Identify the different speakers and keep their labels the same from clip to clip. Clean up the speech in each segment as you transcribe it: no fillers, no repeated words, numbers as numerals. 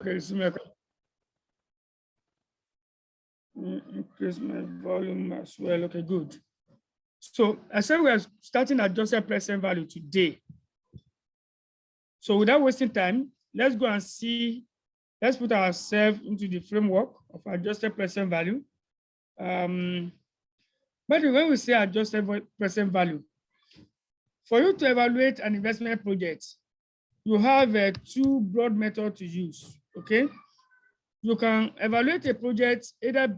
Speaker 1: Okay, increase my volume as well. Okay, good. So I said we are starting adjusted present value today. So without wasting time, let's go and see, let's put ourselves into the framework of adjusted present value. But when we say adjusted present value, for you to evaluate an investment project, you have two broad methods to use, okay? You can evaluate a project either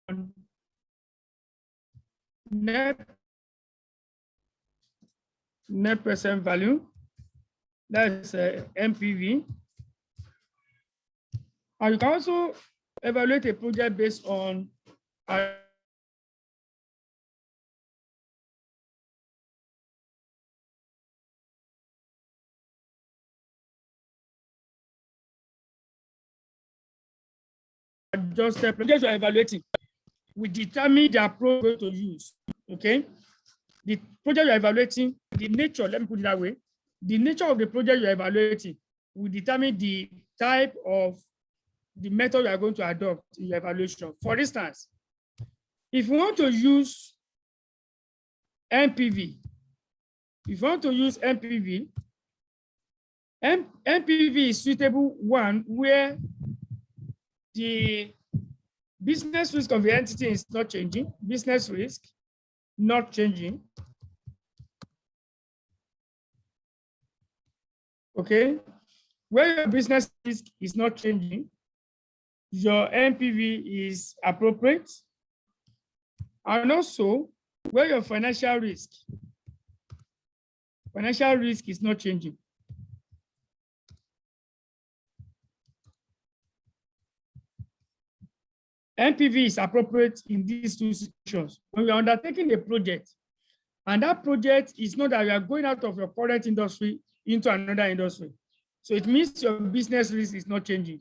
Speaker 1: on net present value, that's NPV. And you can also evaluate a project based on adjusted project you're evaluating. We determine the approach to use, okay? The project you're evaluating, the nature, let me put it that way, the nature of the project you're evaluating will determine the type of the method you are going to adopt in your evaluation. For instance, if you want to use NPV, NPV is suitable one where the business risk of the entity is not changing, business risk not changing. Okay, where your business risk is not changing, your NPV is appropriate. And also, where your financial risk is not changing. NPV is appropriate in these two situations. When we are undertaking a project, and that project is not that you are going out of your current industry into another industry. So it means your business risk is not changing.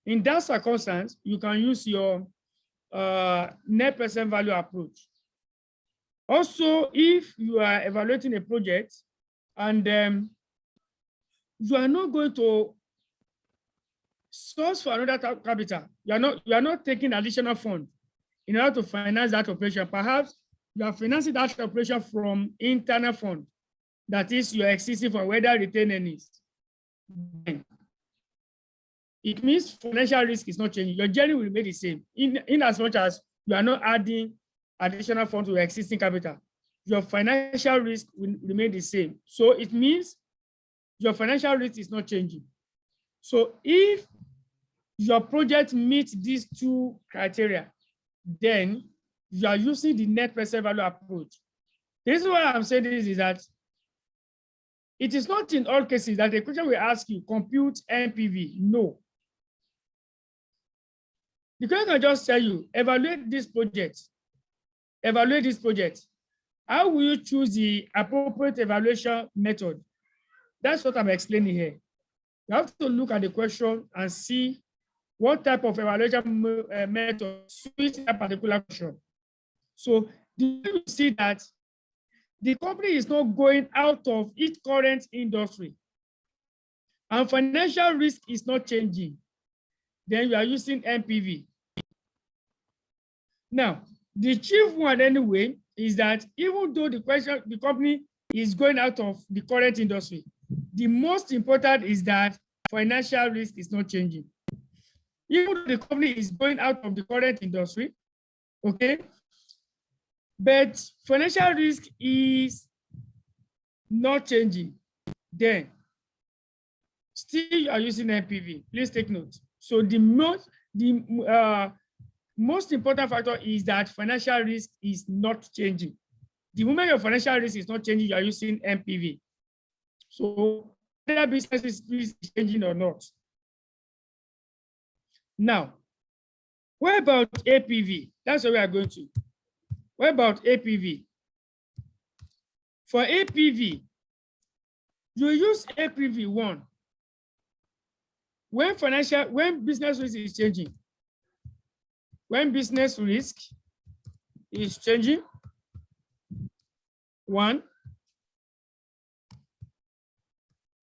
Speaker 1: In that circumstance, you can use your net present value approach. Also, if you are evaluating a project and you are not going to source for another capital, you are not taking additional funds in order to finance that operation. Perhaps you are financing that operation from internal fund, that is your existing fund, whether retained earnings. It means financial risk is not changing. Your journey will remain the same in as much as you are not adding additional funds to your existing capital. Your financial risk will remain the same. So it means your financial risk is not changing. So if your project meets these two criteria, then you are using the net present value approach. The reason why I'm saying this is that it is not in all cases that the question will ask you, compute NPV. No. The question can just tell you, evaluate this project. Evaluate this project. How will you choose the appropriate evaluation method? That's what I'm explaining here. You have to look at the question and see what type of evaluation method suits a particular question. So you see that the company is not going out of its current industry and financial risk is not changing, then you are using NPV. Now, the chief one anyway is that even though the company is going out of the current industry, the most important is that financial risk is not changing. Even though the company is going out of the current industry, okay, but financial risk is not changing, then still you are using NPV. Please take note. So the most important factor is that financial risk is not changing. The moment your financial risk is not changing, you are using NPV. So whether business is changing or not. Now, what about APV? That's what we are going to. What about APV? For APV, you use APV one when business risk is changing. when business risk is changing, 1.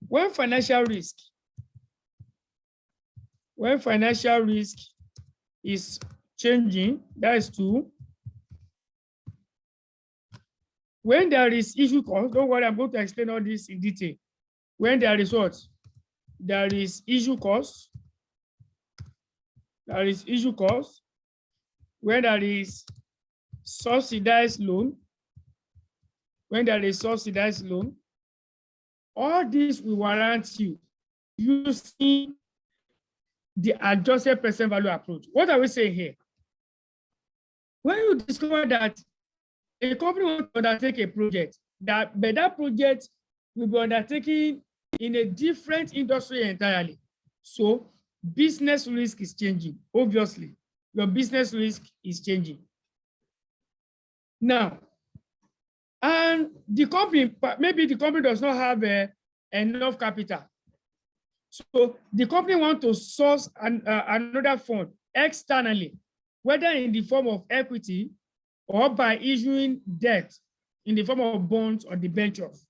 Speaker 1: When financial risk is changing, that is 2. When there is issue cost, don't worry, I'm going to explain all this in detail. When there is what? There is issue cost. There is issue cost. When there is subsidized loan. When there is subsidized loan, all this will warrant you using the adjusted present value approach. What are we saying here? When you discover that a company wants to undertake a project, but that project will be undertaken in a different industry entirely. So business risk is changing. Obviously, your business risk is changing. Now, and the company, maybe the company does not have enough capital. So the company wants to source another fund externally, whether in the form of equity or by issuing debt in the form of bonds or debentures,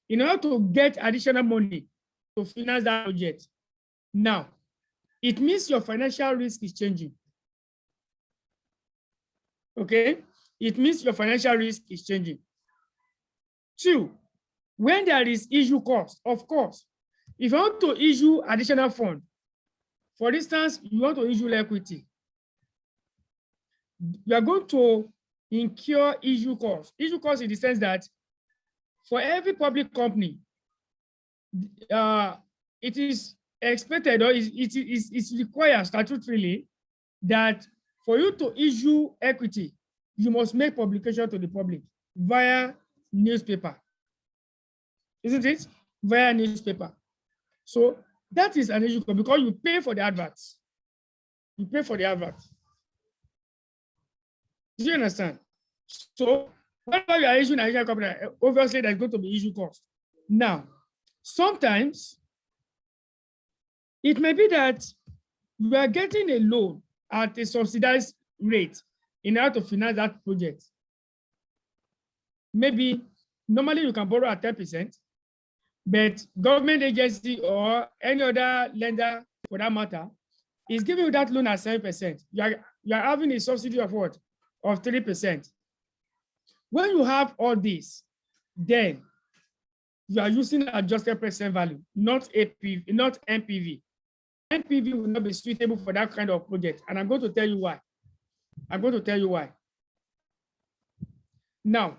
Speaker 1: in order to get additional money to finance that project. Now, it means your financial risk is changing. Okay? It means your financial risk is changing. 2, when there is issue cost, of course, if you want to issue additional fund, for instance, you want to issue equity, you are going to incur issue cost. Issue cost in the sense that for every public company, it is expected or it requires statutorily that for you to issue equity, you must make publication to the public via newspaper. Isn't it? Via newspaper. So that is an issue because you pay for the adverts. You pay for the adverts. Do you understand? So whenever you are issuing an additional company, obviously there's going to be issue cost. Now, sometimes it may be that you are getting a loan at a subsidized rate in order to finance that project. Maybe normally you can borrow at 10%, but government agency or any other lender for that matter is giving you that loan at 7%. You are having a subsidy of what? Of 3%. When you have all this, then you are using adjusted present value, not APV, not NPV. NPV will not be suitable for that kind of project, and I'm going to tell you why. Now,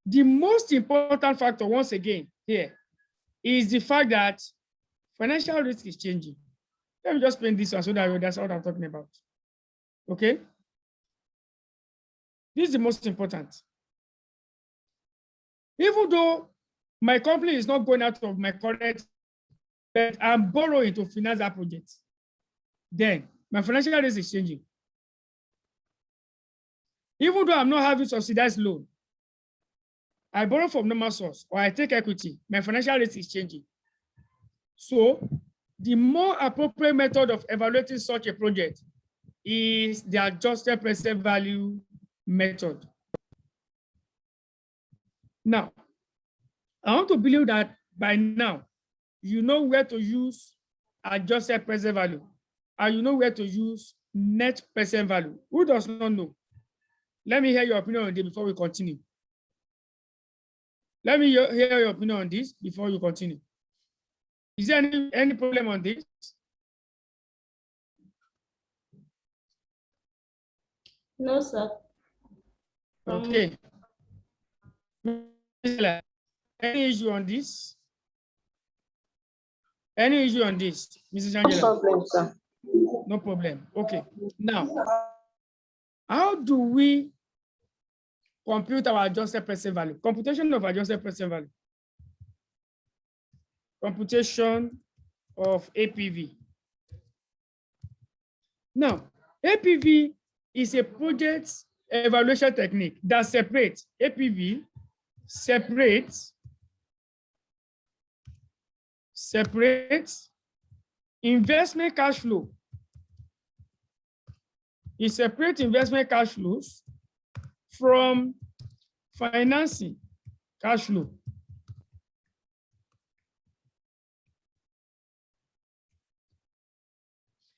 Speaker 1: the most important factor, once again, here is the fact that financial risk is changing. Let me just paint this one so that that's what I'm talking about. Okay? This is the most important. Even though my company is not going out of my current, but I'm borrowing to finance that project, then my financial risk is changing. Even though I'm not having subsidized loan, I borrow from normal source or I take equity, my financial risk is changing. So the more appropriate method of evaluating such a project is the adjusted present value method. Now, I want to believe that by now, you know where to use adjusted present value, and you know where to use net present value. Who does not know? Let me hear your opinion on this before we continue. Let me hear your opinion on this before you continue. Is there any problem on this?
Speaker 2: No, sir.
Speaker 1: Okay. Any issue on this? Any issue on this, Mrs. Angela?
Speaker 2: No problem, sir.
Speaker 1: No problem. Okay. Now, how do we compute our adjusted present value? Computation of adjusted present value. Computation of APV. Now, APV is a project evaluation technique that separates APV, separates investment cash flow is separate investment cash flows from financing cash flow.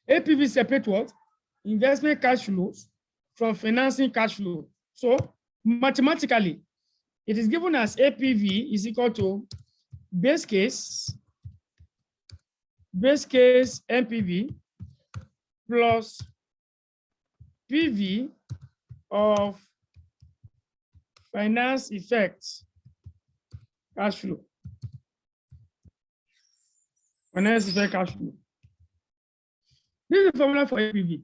Speaker 1: APV separate what? Investment cash flows from financing cash flow. So mathematically, it is given as APV is equal to base case NPV plus PV of finance effects cash flow. Finance effect cash flow. This is the formula for APV.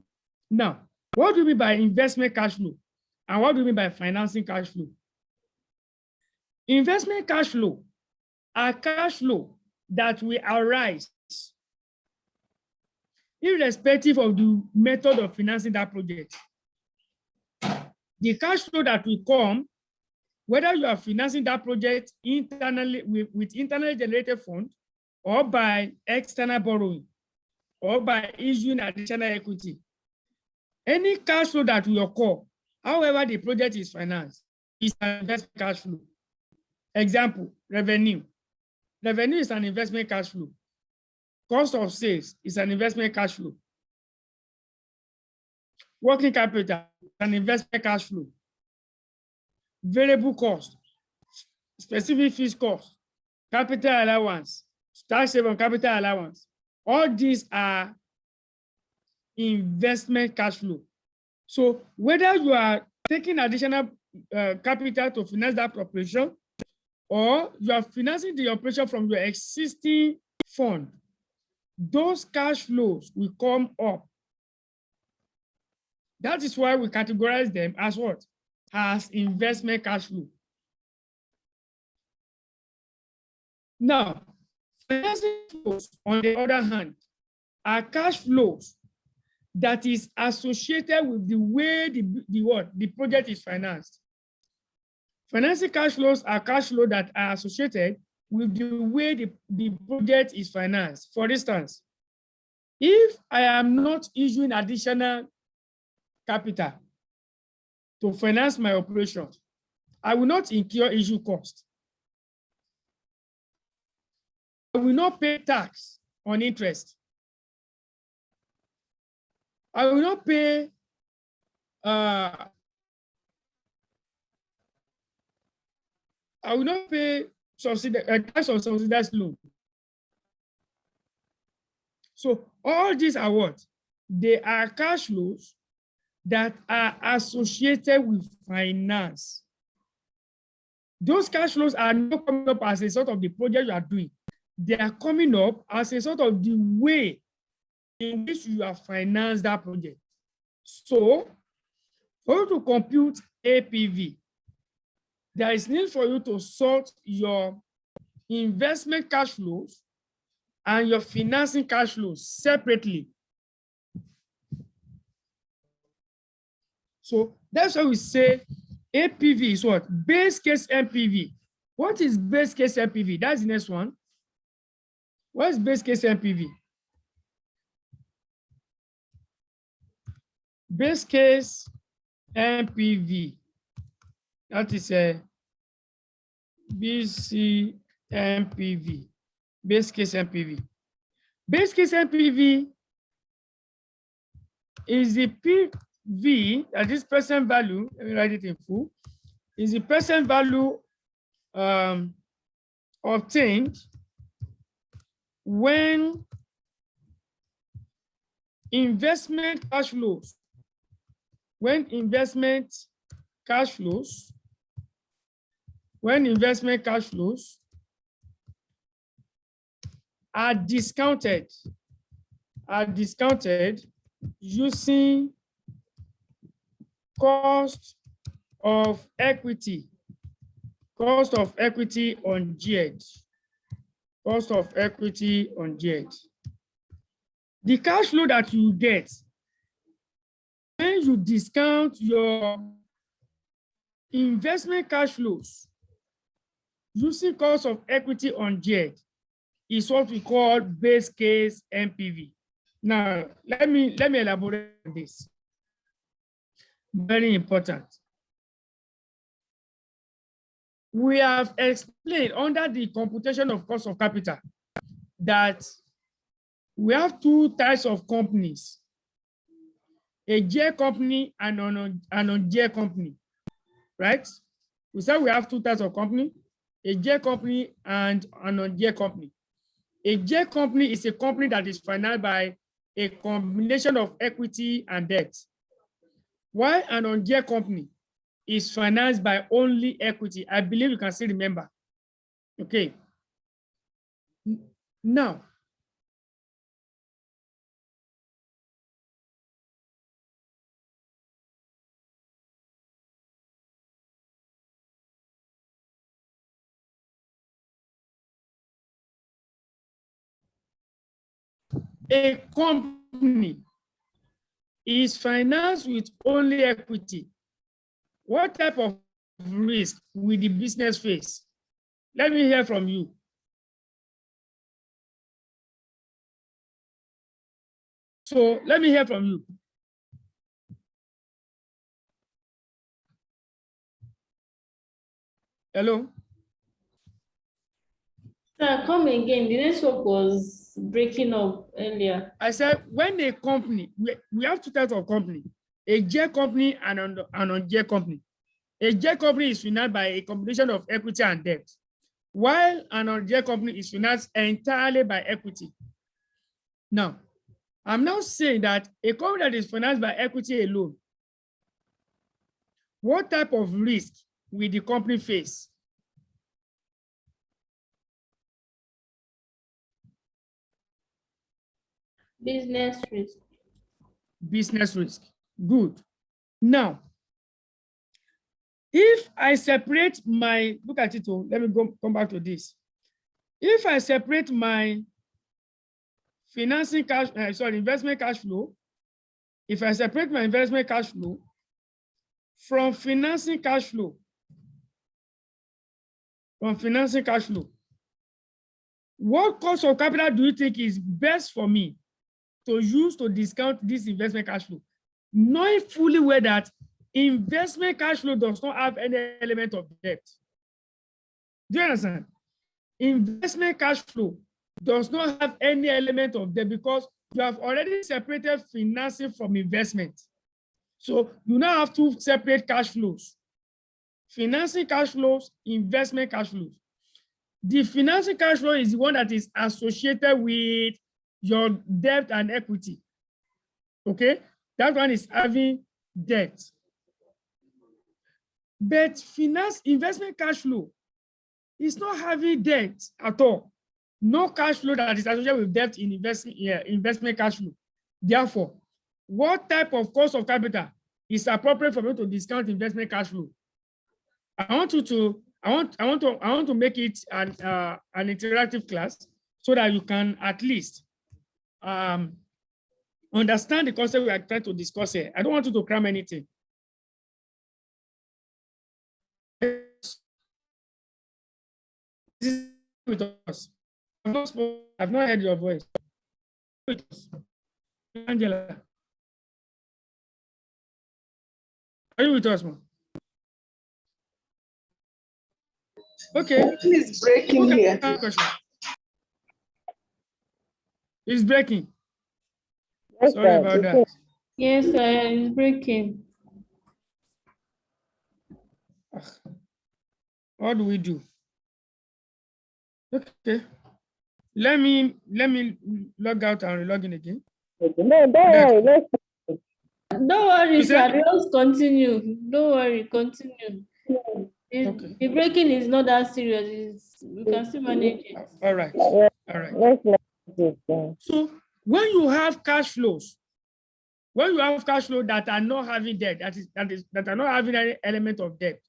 Speaker 1: Now, what do you mean by investment cash flow? And what do you mean by financing cash flow? Investment cash flow are cash flow that will arise irrespective of the method of financing that project. The cash flow that will come, whether you are financing that project internally with internally generated funds or by external borrowing or by issuing additional equity. Any cash flow that will occur, however the project is financed, is an investment cash flow. Example, revenue. Revenue is an investment cash flow. Cost of sales is an investment cash flow. Working capital is an investment cash flow. Variable cost, specific fees cost, capital allowance, tax saving capital allowance. All these are investment cash flow. So whether you are taking additional capital to finance that operation, or you are financing the operation from your existing fund, those cash flows will come up. That is why we categorize them as what? As investment cash flow. Now, financing flows, on the other hand, are cash flows that is associated with the way the project is financed. Financing cash flows are cash flows that are associated with the way the project is financed. For instance, if I am not issuing additional capital to finance my operation, I will not incur issue cost. I will not pay tax on interest. I will not pay tax on subsidized loan. So all these are what? They are cash flows that are associated with finance. Those cash flows are not coming up as a sort of the project you are doing. They are coming up as a sort of the way in which you have financed that project. So for you to compute APV, there is need for you to sort your investment cash flows and your financing cash flows separately. So that's why we say APV is what? Base case NPV. What is base case NPV? That's the next one. What is base case NPV? Base case NPV. That is a BCNPV. Base case NPV. Base case NPV is the PV, that is present value, let me write it in full, is the present value obtained when investment cash flows, are discounted using cost of equity on GED. Cost of equity on GED. The cash flow that you get when you discount your investment cash flows using cost of equity on GED is what we call base case NPV. Now, let me elaborate on this. Very important. We have explained under the computation of cost of capital that we have two types of companies, a J company and an on-J company, right? We said we have two types of company, a J company and an on-J company. A J company is a company that is financed by a combination of equity and debt, while an on-J company is financed by only equity. I believe you can still remember. Okay. Now, a company is financed with only equity. What type of risk will the business face? Let me hear from you. So let me hear from you. Hello?
Speaker 2: Sir, come again. The network was breaking up earlier.
Speaker 1: I said, when a company, we have two types of company, a J company and an on-J company. A J company is financed by a combination of equity and debt, while an on-J company is financed entirely by equity. Now, I'm now saying that a company that is financed by equity alone, what type of risk will the company face?
Speaker 2: Business risk.
Speaker 1: Business risk. Good. Now, if I separate my, look at it, let me come back to this. If I separate my financing cash, investment cash flow, if I separate my investment cash flow from financing cash flow, what cost of capital do you think is best for me to use to discount this investment cash flow, knowing fully well that investment cash flow does not have any element of debt? Do you understand? Investment cash flow does not have any element of debt because you have already separated financing from investment. So you now have two separate cash flows: financing cash flows, investment cash flows. The financing cash flow is the one that is associated with your debt and equity. Okay, that one is having debt. But investment cash flow is not having debt at all. No cash flow that is associated with debt in investment cash flow. Therefore, what type of cost of capital is appropriate for me to discount investment cash flow? I want to make it an interactive class so that you can at least understand the concept we are trying to discuss here. I don't want you to cram anything. With us. I've not heard your voice. Angela, are you with us, man? Okay.
Speaker 3: It's breaking here.
Speaker 1: It's breaking.
Speaker 3: Yes,
Speaker 1: Sorry about that.
Speaker 2: Yes, sir, it's breaking.
Speaker 1: What do we do? Okay. Let me log out and log in again.
Speaker 3: No, don't worry.
Speaker 2: Don't worry, sir. Let's continue. Don't worry, continue.
Speaker 1: Okay.
Speaker 2: The breaking is not that serious. We can still manage it.
Speaker 1: All right. All right. So when you have cash flows, that are not having debt, that are not having any element of debt,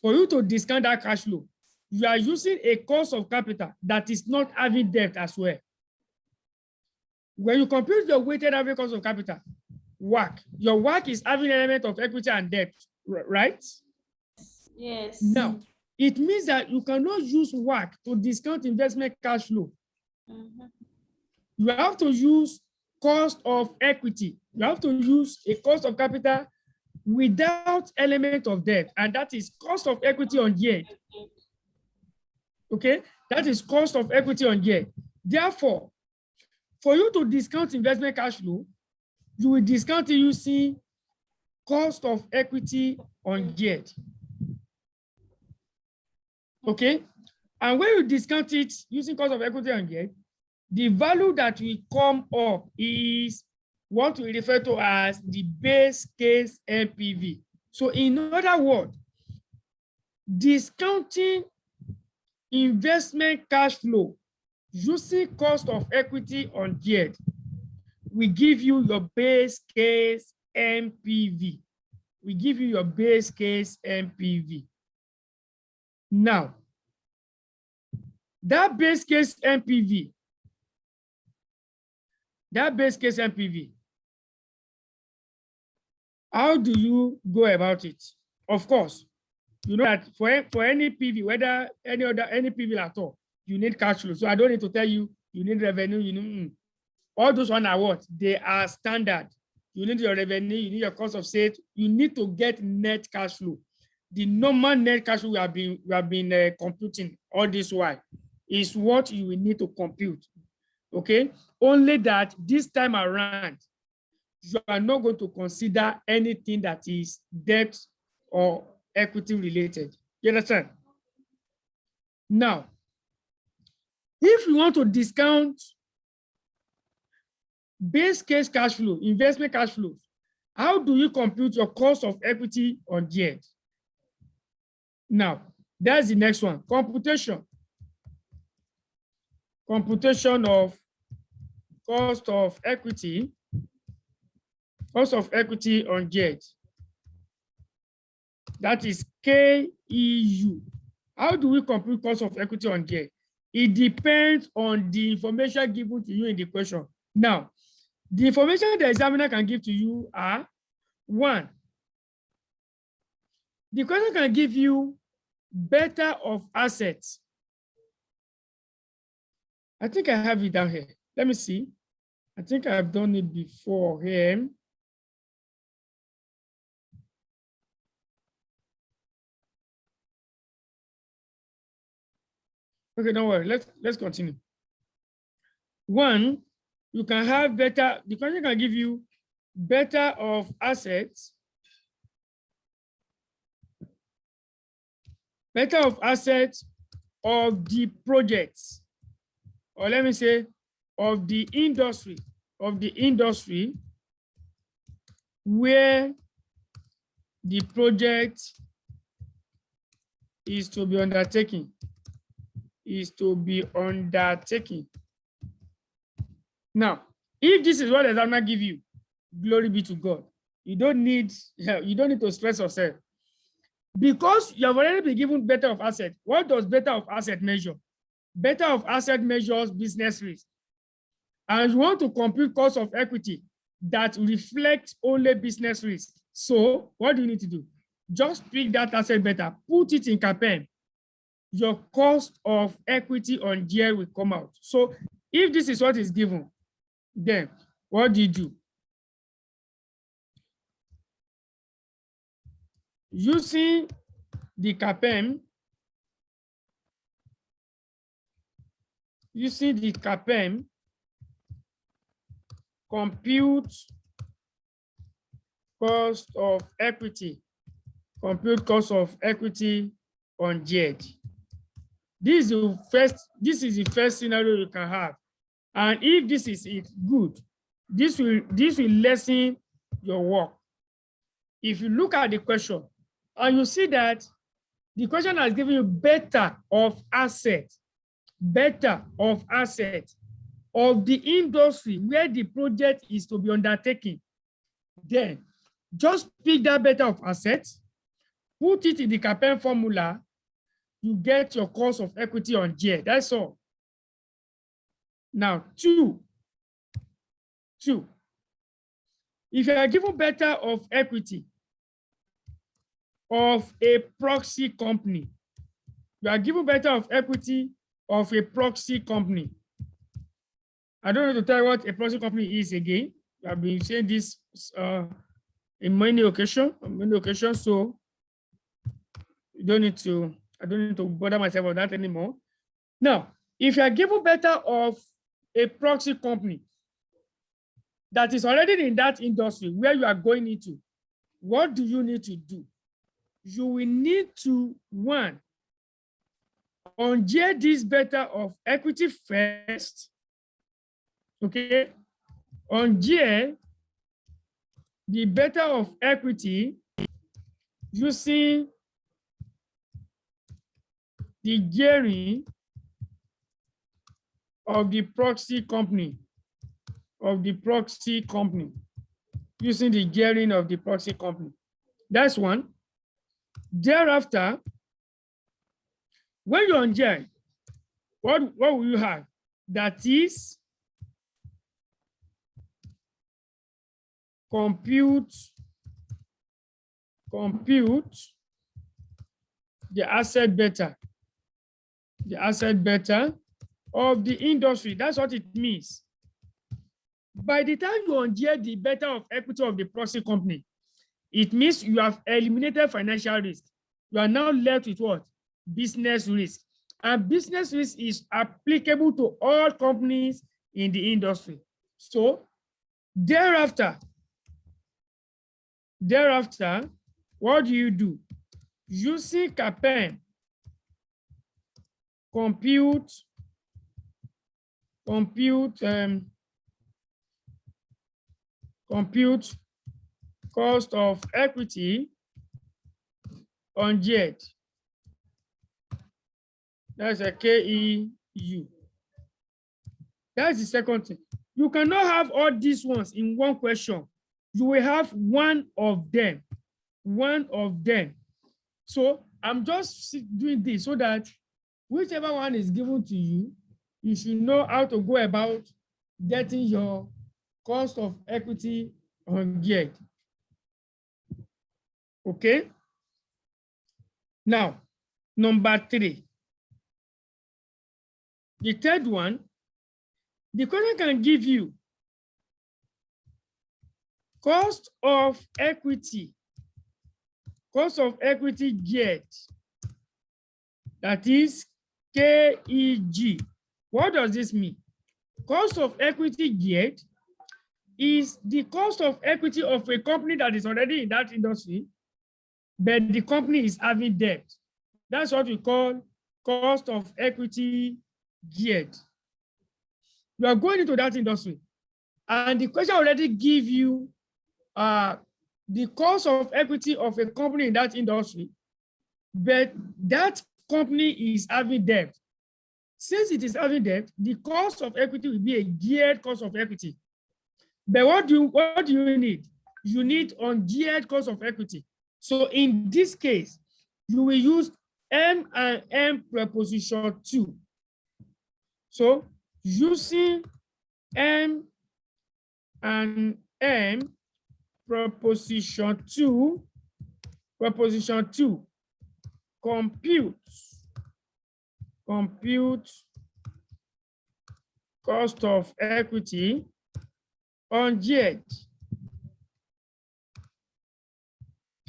Speaker 1: for you to discount that cash flow, you are using a cost of capital that is not having debt as well. When you compute the weighted average cost of capital, WACC, your WACC is having an element of equity and debt, right?
Speaker 2: Yes.
Speaker 1: Now, it means that you cannot use WACC to discount investment cash flow. You have to use cost of equity. You have to use a cost of capital without element of debt, and that is cost of equity on yield. Okay, that is cost of equity on yield. Therefore, for you to discount investment cash flow, you will discount it using cost of equity on yield. Okay, and when you discount it using cost of equity on yield, the value that will come up is what we refer to as the base case NPV. So in other words, discounting investment cash flow using cost of equity on yield will give you your base case NPV. We give you your base case NPV. Now, that base case NPV, how do you go about it? Of course, you know that for any PV, whether any PV at all, you need cash flow. So I don't need to tell you, you need revenue, you need all those one are what? They are standard. You need your revenue, you need your cost of sales, you need to get net cash flow. The normal net cash flow we have been computing all this while is what you will need to compute. Okay, only that this time around, you are not going to consider anything that is debt or equity related. You understand? Now, if you want to discount base case cash flow, investment cash flows, how do you compute your cost of equity on yield? Now, that's the next one. Computation of cost of equity on yield. That is KEU. How do we compute cost of equity on yield? It depends on the information given to you in the question. Now, the information the examiner can give to you are: one, the question can give you beta of assets. I think I have it down here. Let me see. I think I've done it before here. Okay, don't worry. Let's continue. One, you can have beta. The question can give you beta of assets. Beta of assets of the projects, or let me say of the industry where the project is to be undertaken. Now, if this is what the examiner give you, glory be to God. You don't need to stress yourself. Because you have already been given beta of asset. What does beta of asset measure? Beta of asset measures business risk. And you want to compute cost of equity that reflects only business risk. So what do you need to do? Just pick that asset beta, put it in CAPM. Your cost of equity on yield will come out. So if this is what is given, then what do you do? Using the CAPM, compute cost of equity on yield. This is the first scenario you can have. And if this is good, this will lessen your work. If you look at the question, and you see that the question has given you beta of asset of the industry where the project is to be undertaken, then just pick that beta of assets, put it in the CAPM formula, you get your cost of equity on yield. That's all. Now, two. If you are given beta of equity of a proxy company, you are given beta of equity of a proxy company. I don't know to tell you what a proxy company is again. I've been saying this in many occasions. So you don't need to, I don't need to bother myself on that anymore. Now, if you are given better of a proxy company that is already in that industry where you are going into, what do you need to do? You will need to, one, ungear this better of equity first. Okay, ungear the better of equity using the gearing of the proxy company, using the gearing of the proxy company. That's one. Thereafter, when you ungear, what will you have? That is compute the asset better of the industry. That's what it means. By the time you ungear the better of equity of the proxy company, it means you have eliminated financial risk. You are now left with what? Business risk. And business risk is applicable to all companies in the industry. So thereafter, what do you do? Using CAPM, compute cost of equity ungeared. That's a KEU. That's the second thing. You cannot have all these ones in one question. You will have one of them. So I'm just doing this so that whichever one is given to you, you should know how to go about getting your cost of equity ungeared. Okay. Now, number 3. The third one, the question can give you cost of equity geared. That is KEG. What does this mean? Cost of equity geared is the cost of equity of a company that is already in that industry, but the company is having debt. That's what we call cost of equity geared. You are going into that industry, and the question already gives you the cost of equity of a company in that industry, but that company is having debt. Since it is having debt, the cost of equity will be a geared cost of equity. But what do you need? You need ungeared cost of equity. So in this case, you will use M and M preposition 2. So using M and M preposition 2, compute cost of equity ungeared,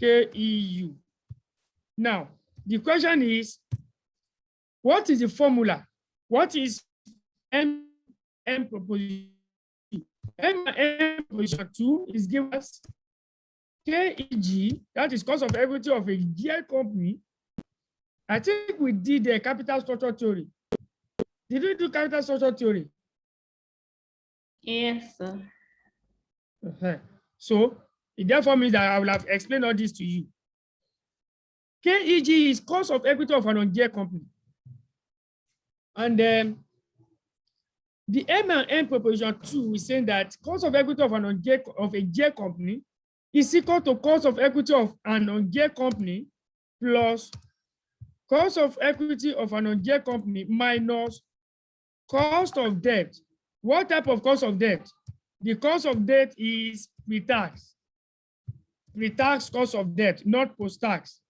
Speaker 1: KEU. Now, the question is, what is the formula? What is M proposition 2? M proposition 2 is given us KEG, that is cost of equity of a geared company. I think we did the capital structure theory. Did we do capital structure theory?
Speaker 2: Yes, sir.
Speaker 1: So it therefore means that I will have explained all this to you. KEG is cost of equity of an ungeared company. And the M and N proposition 2 is saying that cost of equity of a geared company is equal to cost of equity of an ungeared company plus cost of equity of an ungeared company minus cost of debt. What type of cost of debt? The cost of debt is pre-tax. Pre-tax cost of debt, not post-tax.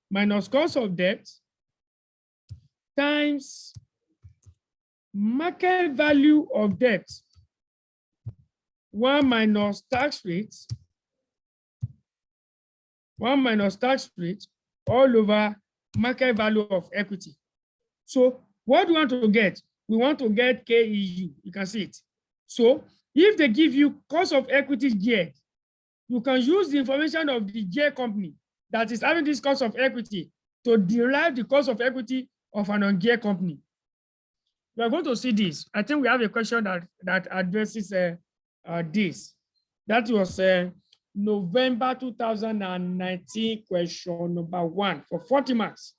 Speaker 1: Minus cost of debt times market value of debt, 1 minus tax rate 1 minus tax rate all over market value of equity. So what do we want to get? We want to get KEU. You can see it. So if they give you cost of equity J, you can use the information of the J company that is having this cost of equity to derive the cost of equity of an on-J company. We are going to see this. I think we have a question that addresses this. That was November 2019 question number 1 for 40 marks.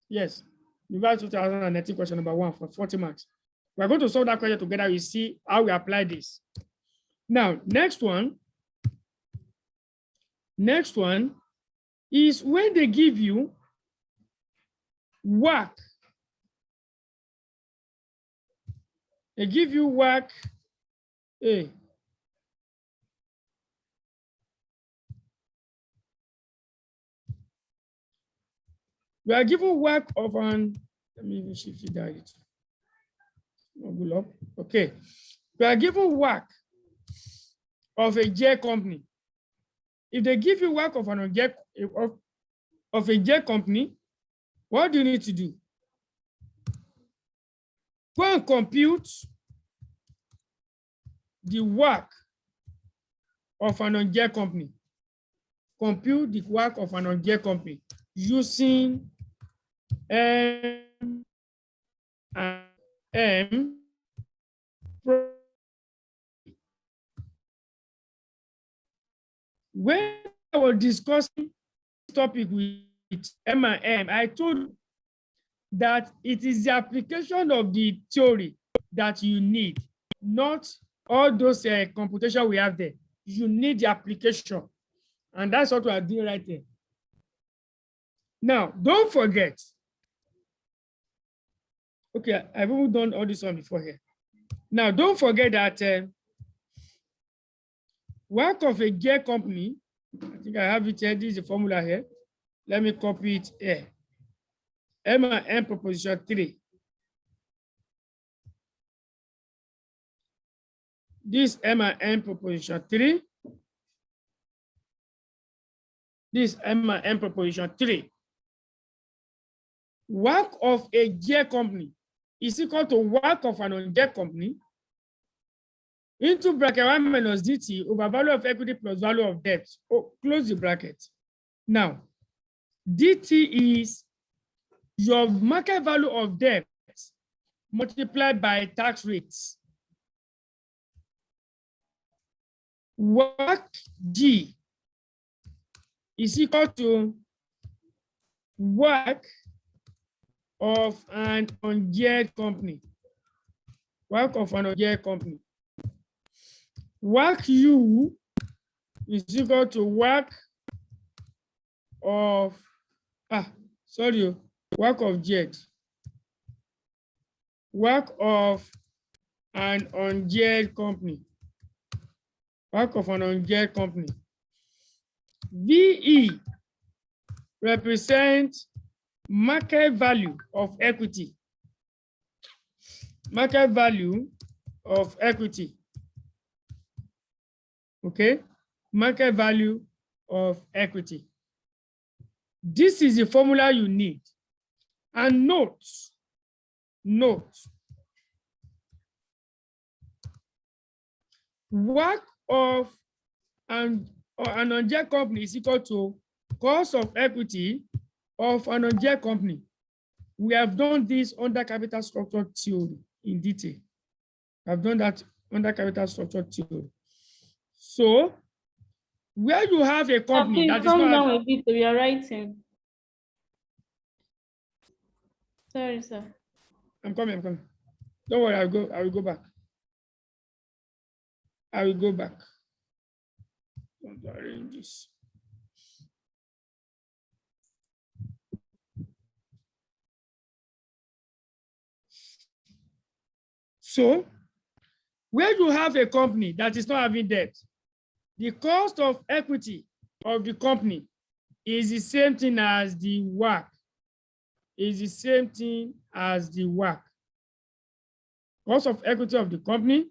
Speaker 1: Yes, November 2019 question number 1 for 40 marks. We're going to solve that question together. You see how we apply this. Now, next one is when they give you WACC. They give you WACC A. We are given WACC of an, let me even shift it down. Okay. We are given WACC of a J company. If they give you WACC of a J company, what do you need to do? Go and compute the WACC of an on-J company. Compute the WACC of an on-J company using M and M. When I was discussing this topic with M and M, I told you that it is the application of the theory that you need, not all those computation we have there. You need the application. And that's what we are doing right there. Now, don't forget. Okay, I've even done all this one before here. Now, don't forget that WACC of a J company, I think I have it here. This is the formula here. Let me copy it here. M and M proposition 3. This M and M proposition 3. This M and M proposition 3. WACC of a J company is equal to WACC of an on-J company into bracket 1 minus DT over value of equity plus value of debt. Oh, close the bracket. Now, DT is your market value of debt multiplied by tax rates. WACC G is equal to WACC of an on-J company. WACC of an on-J company. WACC U is equal to WACC of WACC of J. WACC of an on-J company. WACC of an on-J company. VE represents market value of equity. Market value of equity. Okay, market value of equity. This is the formula you need. And note, WACC of an on-J company is equal to cost of equity of an on-J company. We have done this under capital structure theory in detail. I've done that under capital structure theory. So, where you have a company that is
Speaker 2: calm
Speaker 1: not
Speaker 2: down a bit, we are writing. Sorry, sir.
Speaker 1: I'm coming. Don't worry, I will go back. I will go back. Don't arrange this. So, where you have a company that is not having debt, the cost of equity of the company is the same thing as the WACC. Is the same thing as the WACC. Cost of equity of the company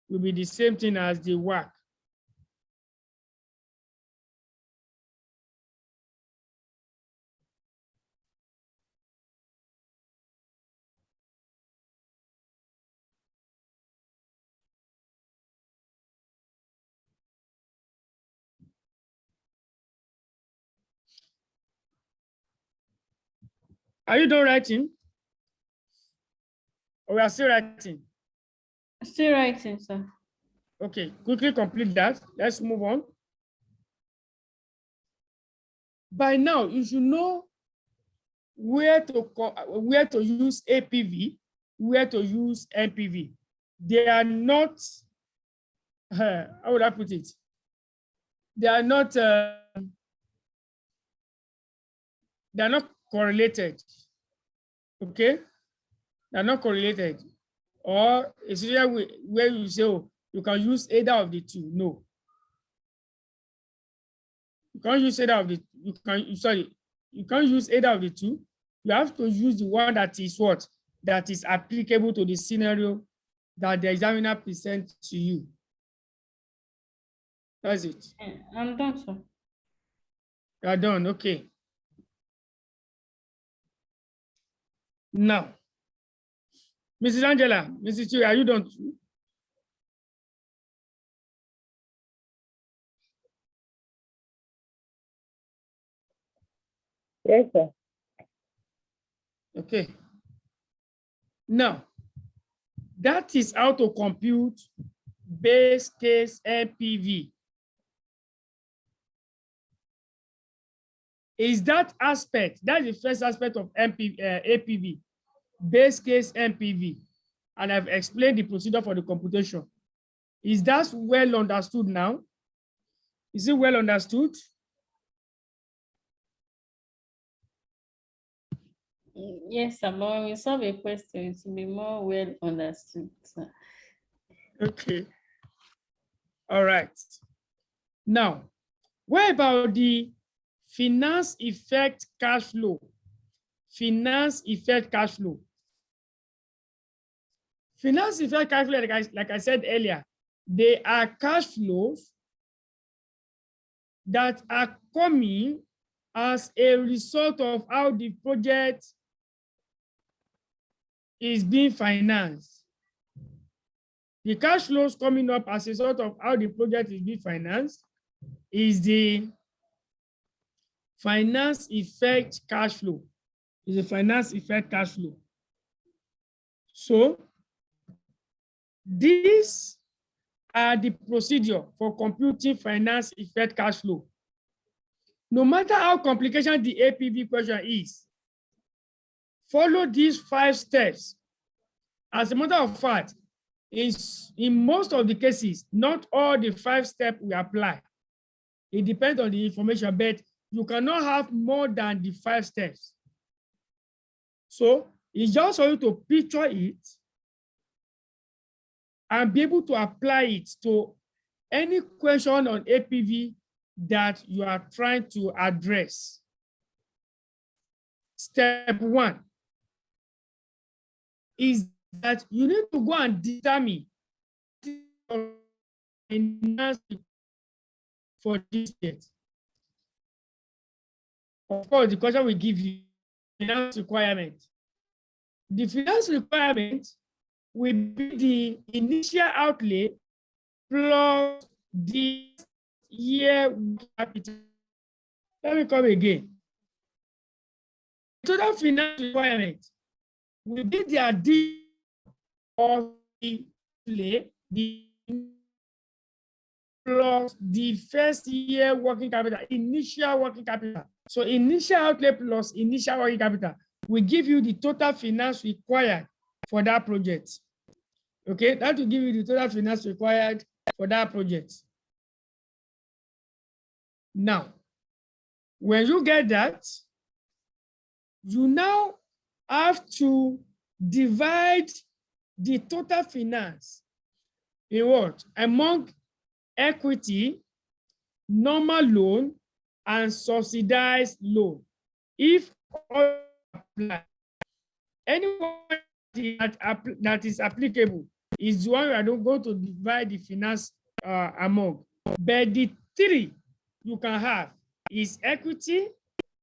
Speaker 1: will be the same thing as the WACC. Are you done writing? Or we are still writing?
Speaker 2: Still writing, sir.
Speaker 1: Okay, quickly complete that. Let's move on. By now, you should know where to use APV, where to use NPV. They are not, how would I put it? They are not correlated. Okay, they're not correlated. Or it's where you say, oh, you can use either of the two. No, you can't use either of the. You can't use either of the two. You have to use the one that is what? That is applicable to the scenario that the examiner presents to you. That's it.
Speaker 2: I'm done, sir.
Speaker 1: You are done, okay. Now, Mrs. Angela, Mrs. Chui, are you done too?
Speaker 3: Yes, sir.
Speaker 1: Okay. Now, that is how to compute base case NPV. Is that aspect, that's the first aspect of APV, base case NPV. And I've explained the procedure for the computation. Is that well understood now? Is it well understood?
Speaker 2: Yes, sir, but when we solve a question, it will be more well understood, sir.
Speaker 1: Okay. All right. Now, what about the finance effect cash flow? Finance effect cash flow. Finance effect cash flow, like I said earlier, they are cash flows that are coming as a result of how the project is being financed. The cash flows coming up as a result of how the project is being financed is the finance effect cash flow. Is the finance effect cash flow. So these are the procedure for computing finance effect cash flow. No matter how complicated the APV question is, follow these 5 steps. As a matter of fact, in most of the cases, not all the 5 steps we apply. It depends on the information, but you cannot have more than the 5 steps. So it's just for you to picture it and be able to apply it to any question on APV that you are trying to address. Step 1 is that you need to go and determine for this yet. Of course, the question will give you finance requirement. The finance requirement will be the initial outlay plus the year capital. Let me come again. Total finance requirement will be the addition of the plus the first year working capital, initial working capital. So initial outlay plus initial working capital will give you the total finance required for that project. Okay, that will give you the total finance required for that project. Now, when you get that, you now have to divide the total finance in what? Among equity, normal loan, and subsidized loan. If all apply, anyone that is applicable is the one we are going to divide the finance among. But the 3 you can have is equity,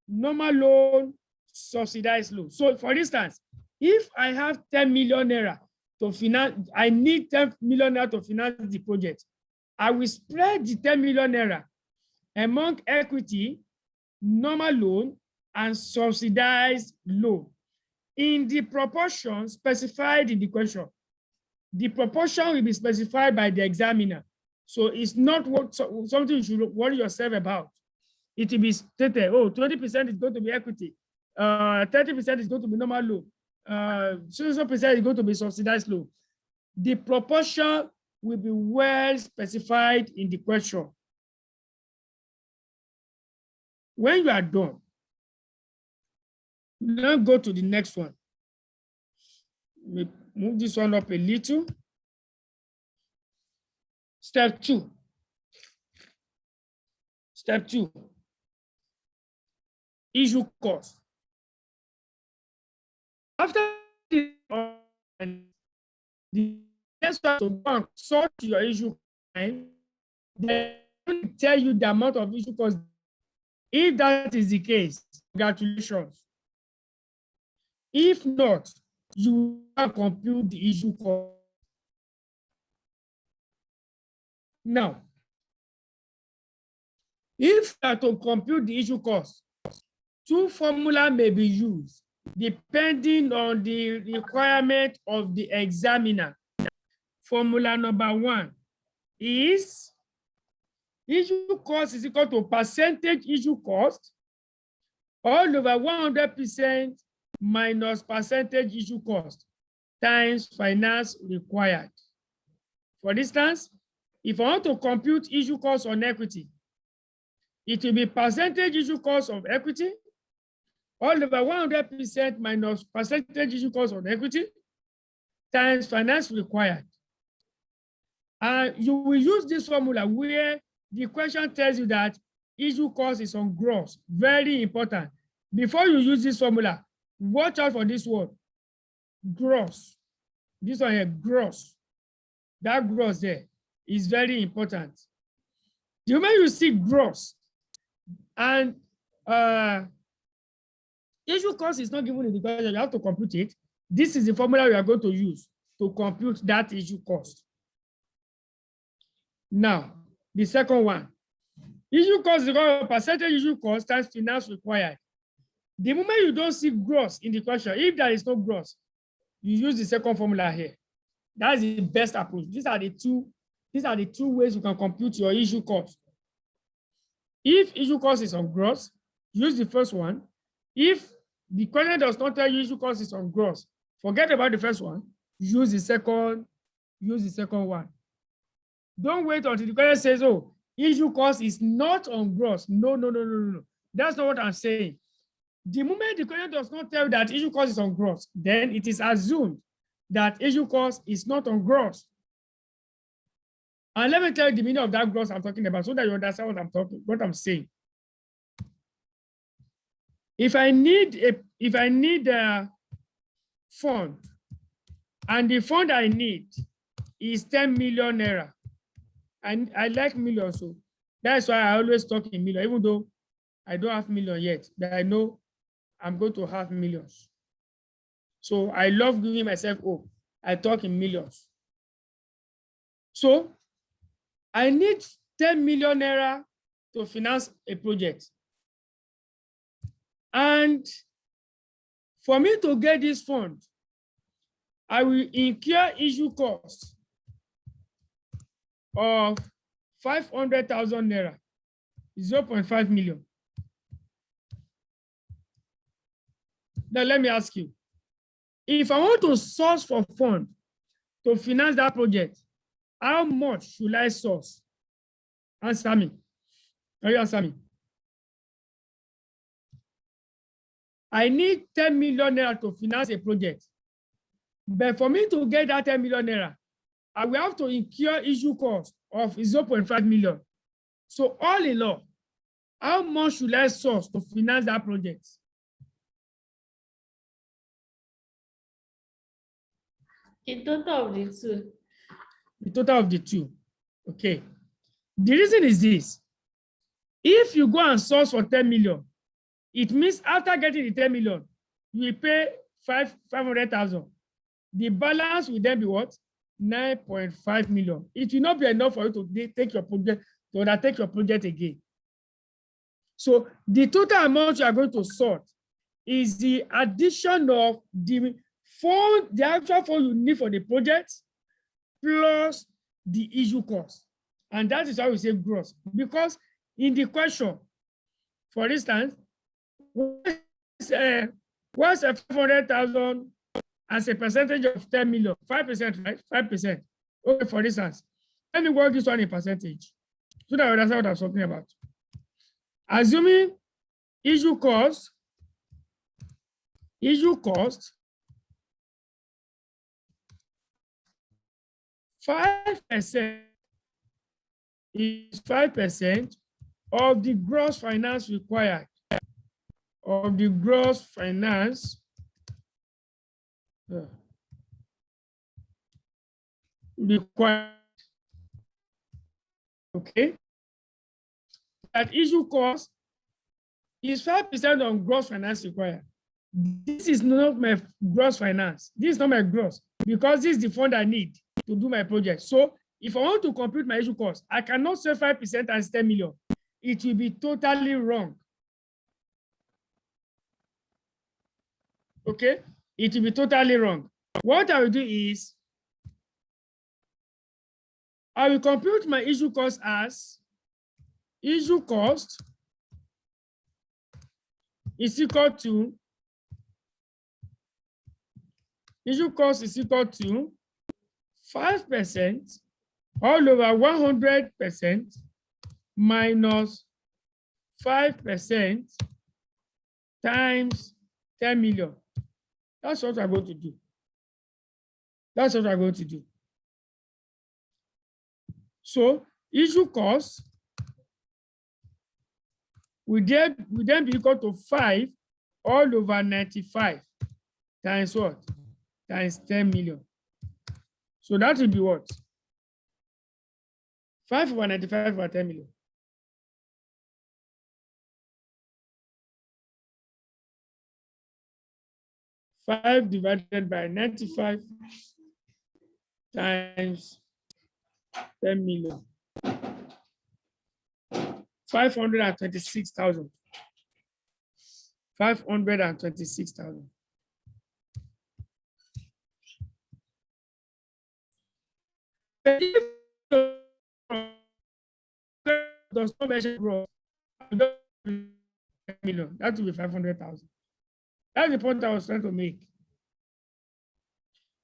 Speaker 1: normal loan, subsidized loan. So for instance, if I have 10 million naira to finance, I need 10 million naira to finance the project. I will spread the 10 million naira among equity, normal loan, and subsidized loan. in the proportion specified in the question. The proportion will be specified by the examiner. So it's not something you should worry yourself about. It will be stated, oh, 20% is going to be equity, 30% is going to be normal loan, 60% is going to be subsidized loan. The proportion will be well specified in the question. When you are done, now go to the next one. We move this one up a little. Step 2. Step 2. Issue cost. After the next one to go and sort your issue time, then tell you the amount of issue cost. If that is the case, congratulations. If not, you will compute the issue cost. Now, if you are to compute the issue cost, 2 formulas may be used depending on the requirement of the examiner. Formula number 1 is issue cost is equal to percentage issue cost all over 100% minus percentage issue cost times finance required. For instance, if I want to compute issue cost on equity, it will be percentage issue cost of equity all over 100% minus percentage issue cost on equity times finance required. And you will use this formula where the question tells you that issue cost is on gross. Very important. Before you use this formula, watch out for this word, gross. This one here, gross. That gross there is very important. The moment you see gross and issue cost is not given in the question, you have to compute it. This is the formula we are going to use to compute that issue cost. Now, the second one, issue cost is equal to percentage issue cost times finance required. The moment you don't see gross in the question, if there is no gross, you use the second formula here. That's the best approach. These are the two ways you can compute your issue cost. If issue cost is on gross, use the first one. If the question does not tell you issue cost is on gross, forget about the first one, use the second one. Don't wait until the question says, oh, issue cost is not on gross. No. That's not what I'm saying. The moment the question does not tell you that issue cost is on gross, then it is assumed that issue cost is not on gross. And let me tell you the meaning of that gross I'm talking about so that you understand what I'm saying. If I need a fund, and the fund I need is 10 million naira, and I like millions, so that's why I always talk in million, even though I don't have million yet, but I know I'm going to have millions. So I love giving myself hope. I talk in millions. So I need 10 million naira to finance a project. And for me to get this fund, I will incur issue costs of 500,000 naira, 0.5 million. Now let me ask you, if I want to source for fund to finance that project, how much should I source? Answer me. Can you answer me? I need 10 million naira to finance a project. But for me to get that 10 million naira, I will have to incur issue cost of 0.5 million. So all in all, how much should I source to finance that project?
Speaker 2: The total of the two.
Speaker 1: The total of the two. Okay. The reason is this. If you go and source for 10 million, it means after getting the 10 million, you will pay 500,000. The balance will then be what? 9.5 million. It will not be enough for you to take your project, to undertake your project again. So the total amount you are going to sort is the addition of the fund, the actual fund you need for the project, plus the issue cost. And that is how we say gross. Because in the question, for instance, what's a 500,000 as a percentage of 10 million? 5%, right? 5%. Okay, for instance, let me work this one in percentage so that I understand what I'm talking about. Assuming issue cost 5% is 5% of the gross finance required. Of the gross finance required. Okay. That issue cost is 5% on gross finance required. This is not my gross finance. This is not my gross because this is the fund I need to do my project. So if I want to compute my issue cost, I cannot say 5% as 10 million. It will be totally wrong. Okay, it will be totally wrong. What I will do is I will compute my issue cost as issue cost is equal to 5% all over 100% minus 5% times 10 million. That's what I'm going to do. That's what I'm going to do. So issue cost will then be equal to 5 all over 95 times what? Times 10 million. So that will be what? 5 over 95 over 10 million. Five divided by 95 times 10 million. 526,000. 526,000. Does not measure growth. Million. That will be 500,000. That's the point I was trying to make.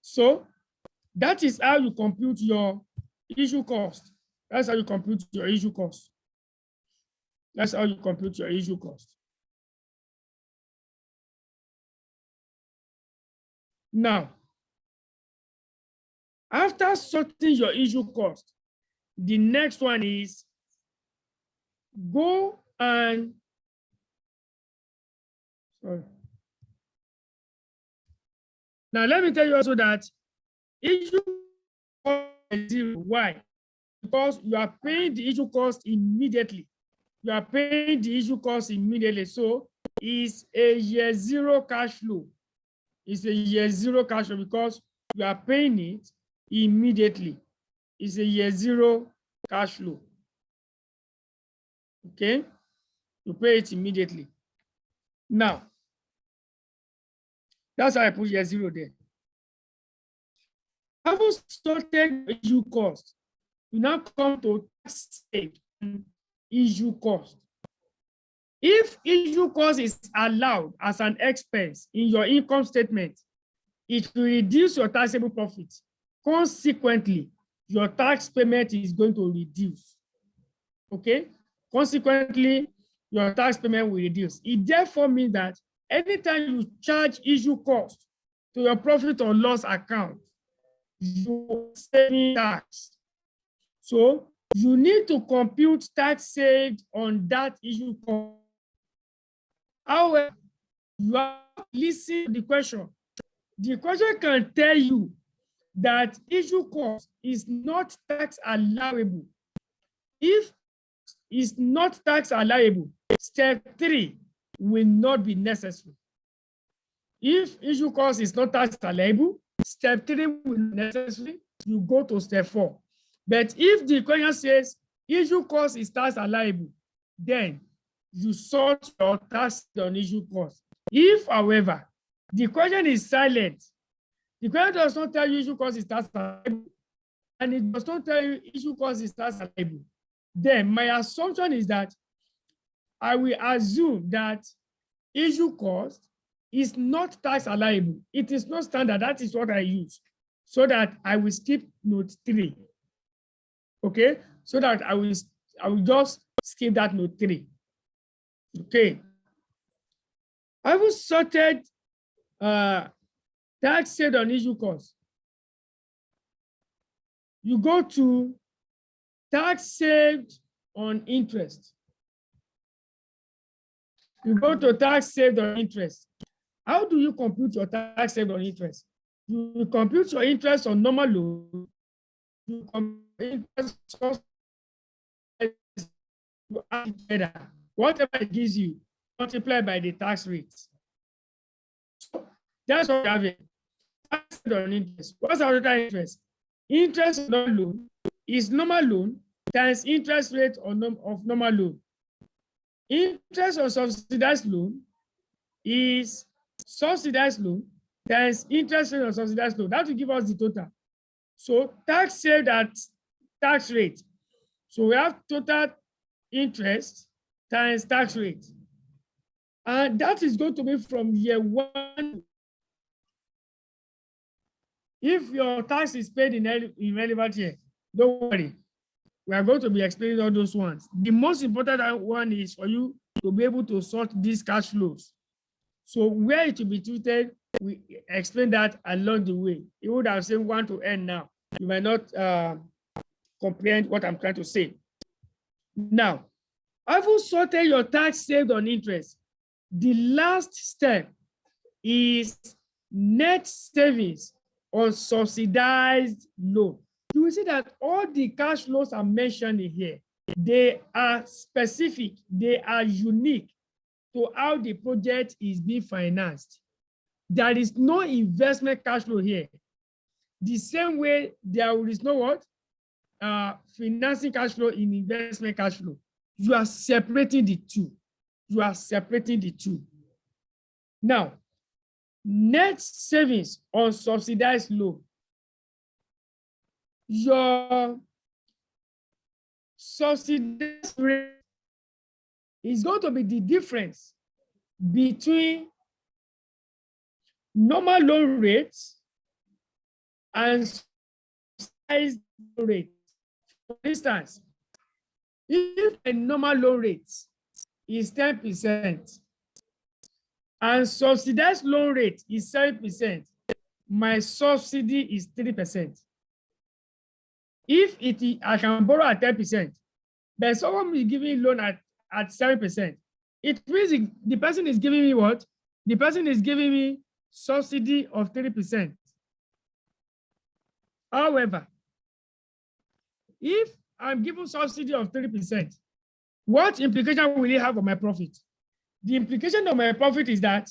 Speaker 1: So that is how you compute your issue cost. That's how you compute your issue cost. That's how you compute your issue cost. Now, after sorting your issue cost, the next one is go and now let me tell you also that issue cost is zero. Why? Because you are paying the issue cost immediately. You are paying the issue cost immediately. So it's a year zero cash flow. It's a year zero cash flow because you are paying it immediately. It's a year zero cash flow. Okay? You pay it immediately. Now, that's how I put year zero there. Having sorted issue cost, you now come to tax saved and issue cost. If issue cost is allowed as an expense in your income statement, it will reduce your taxable profit. Consequently, your tax payment is going to reduce. Okay? Consequently, your tax payment will reduce. It therefore means that anytime you charge issue cost to your profit or loss account, you are saving tax. So you need to compute tax saved on that issue cost. However, you are listening to the question. The question can tell you that issue cost is not tax allowable. If it's not tax allowable, step 3 will not be necessary. If issue cost is not tax allowable, step 3 will be necessary. You go to step 4. But if the question says issue cost is tax allowable, then you sort your tax on issue cost. If, however, the question is silent, the question does not tell you issue cost is tax liable, and it does not tell you issue cost is tax liable, then my assumption is that I will assume that issue cost is not tax liable. It is not standard. That is what I use, so that I will skip note 3. Okay, so that I will just skip that note 3. Okay, I will sorted tax saved on issue cost. You go to tax saved on interest. You go to tax saved on interest. How do you compute your tax saved on interest? You compute your interest on normal loan. You compute interest, you add it together. Whatever it gives you, multiply by the tax rate. So that's what we have here. Tax saved on interest. What's our total interest? Interest on normal loan is normal loan times interest rate of normal loan. Interest on subsidized loan is subsidized loan times interest rate on subsidized loan. That will give us the total. So tax saved at tax rate. So we have total interest times tax rate. And that is going to be from year 1. If your tax is paid in relevant year, don't worry. We are going to be explaining all those ones. The most important one is for you to be able to sort these cash flows. So where it will be treated, we explain that along the way. You would have seen 1 to n now. You might not comprehend what I'm trying to say. Now, having sorted your tax saved on interest, the last step is net savings on subsidized loan. You will see that all the cash flows are mentioned in here. They are specific, they are unique to how the project is being financed. There is no investment cash flow here. The same way there is no what? Financing cash flow in investment cash flow. You are separating the two. You are separating the two. Now, net savings on subsidized loan. Your subsidized rate is going to be the difference between normal loan rates and subsidized loan rate. For instance, if a normal loan rate is 10% and subsidized loan rate is 7%, my subsidy is 3%. If I can borrow at 10%, but someone is giving loan at 7%, it means the person is giving me what? The person is giving me subsidy of 3%. However, if I'm given subsidy of 3%, what implication will it have on my profit? The implication of my profit is that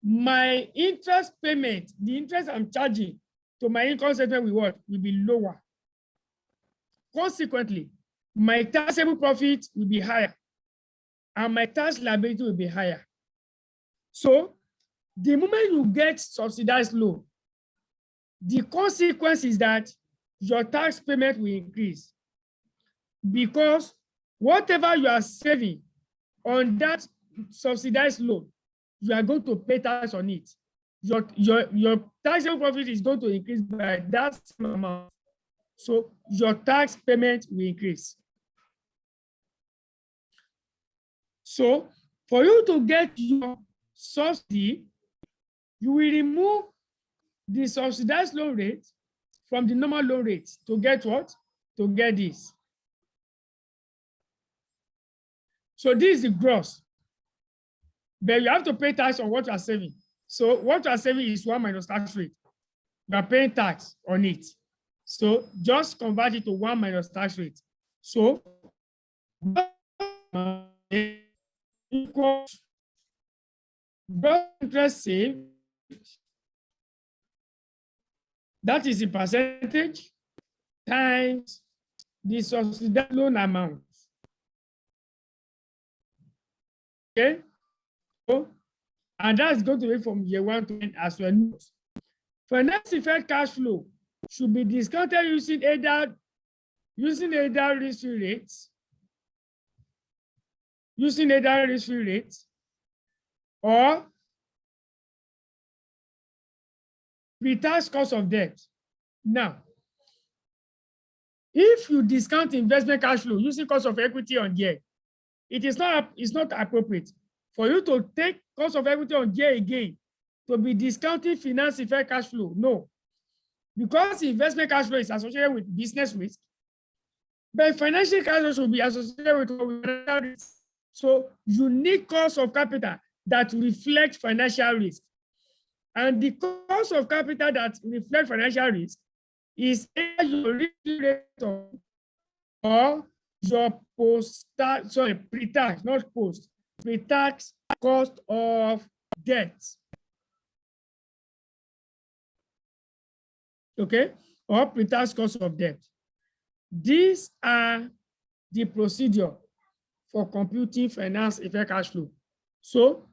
Speaker 1: my interest payment, the interest I'm charging to my income statement will be lower. Consequently, my taxable profit will be higher and my tax liability will be higher. So the moment you get subsidized loan, the consequence is that your tax payment will increase, because whatever you are saving on that subsidized loan, you are going to pay tax on it. Your taxable profit is going to increase by that same amount. So your tax payment will increase. So for you to get your subsidy, you will remove the subsidized loan rate from the normal loan rate to get what? To get this. So this is the gross. But you have to pay tax on what you are saving. So what you are saving is 1 minus tax rate. You are paying tax on it. So just convert it to 1 minus tax rate. So equals gross interest saved, that is the percentage, times the subsidized loan amount. Okay, so And that's going to be from year 1 to end as well. Finance effect cash flow should be discounted using either risk-free rates, or pre-tax cost of debt. Now, if you discount investment cash flow using cost of equity on year, it's not appropriate for you to take cost of equity on year again to be discounting finance effect cash flow. No, because investment cash flow is associated with business risk, but financial cash flow should be associated with risk. So you need cost of capital that reflects financial risk. And the cost of capital that reflects financial risk is either your risk rate or your pre-tax, not post, pre-tax cost of debt. Okay, or pre-tax cost of debt. These are the procedure for computing finance effect cash flow. So,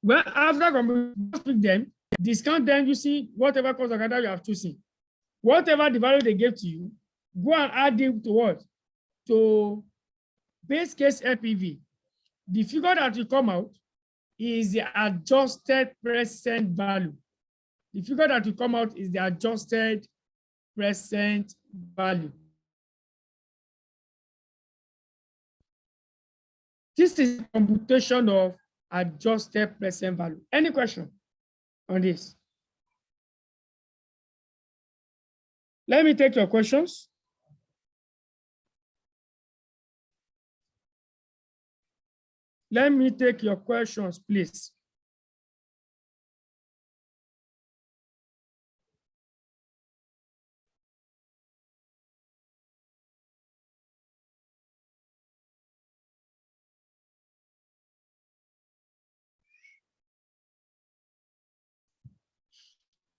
Speaker 1: well, after computing them, discount them using whatever cost of capital you have chosen. Whatever the value they gave to you, go and add it to what? To base case APV. The figure that will come out is the adjusted present value. The figure that will come out is the adjusted present value. This is computation of adjusted present value. Any question on this? Let me take your questions. Let me take your questions, please.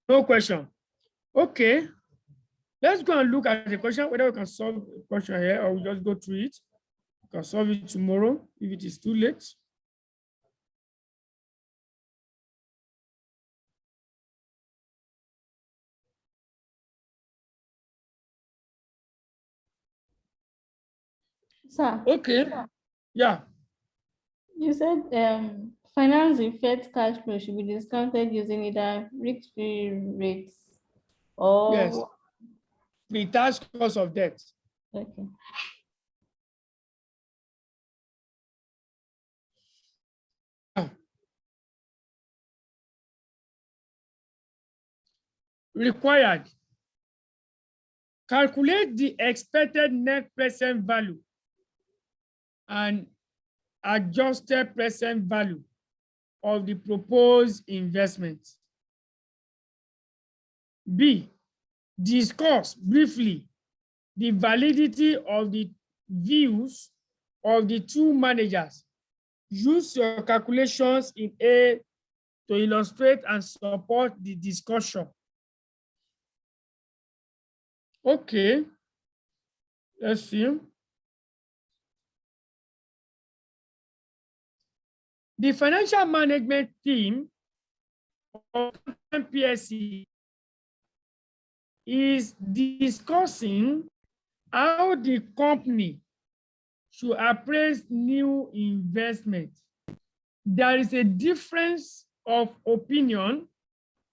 Speaker 1: No question. Okay. Let's go and look at the question, whether we can solve the question here or we just go through it. We can solve it tomorrow if it is too late.
Speaker 2: Sir.
Speaker 1: Okay. Yeah.
Speaker 2: You said finance effect cash flow should be discounted using either risk-free rates or
Speaker 1: Yes. Pre-tax cost of debt.
Speaker 2: okay.
Speaker 1: Required. Calculate the expected net present value and adjusted present value of the proposed investment. B, discuss briefly the validity of the views of the two managers. Use your calculations in A to illustrate and support the discussion. Okay, let's see. The financial management team of PSC is discussing how the company should appraise new investment. There is a difference of opinion